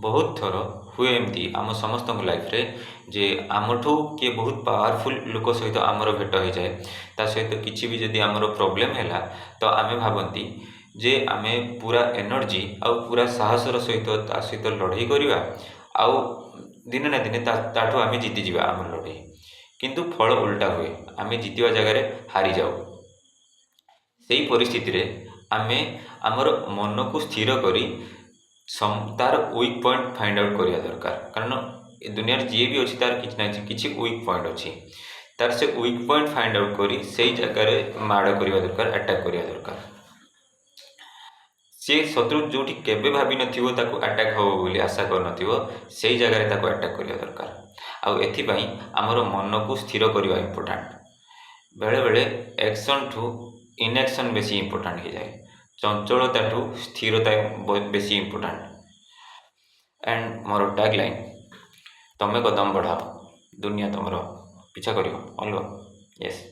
बहुत थर हुए एमती आम समस्त लाइफ रे जे आमठू किए बहुत पावरफुल लोक सहित आमर भेट हो जाए ता सहित किसी भी जदि आमर प्रोब्लेम है तो आमे भावती जे आमे पूरा एनर्जी आउ पूरा साहसर सहित ता सहित लड़ाई करवा आउ दिने ना दिने ताठू आमे जीति जावा आम लड़ाई किंतु फल उल्टा हुए आमे जीतवा जगार हारी जाऊ से परिस्थिति रे आमे आमर मन को स्थिर करी तार वीक पॉइंट फाइंड आउट करवा दरकार कारण ए दुनिया जी भी अच्छी तार किसी वीक पॉइंट अच्छी तार से वीक पॉइंट फाइंड आउट करी से जगार माड़ करवा दरकार अटैक करवा दरकार सी शत्रु जो केवे भाभी नथिबो ताको अटैक हो बोली आशा कर नथिबो सेही जगह ताको अटैक करवा दरकार आउ एथिपाई आमर मन को स्थिर करवा इम्पोर्टेंट बेले बेले एक्शन ठू इनएक्शन बेसी इम्पोर्टेंट हो जाए चंचलता ठू स्थिरता बेसी इम्पोर्टेंट एंड मोर टैगलाइन तमें कदम बढ़ाओ दुनिया तुमर पीछा कर यस।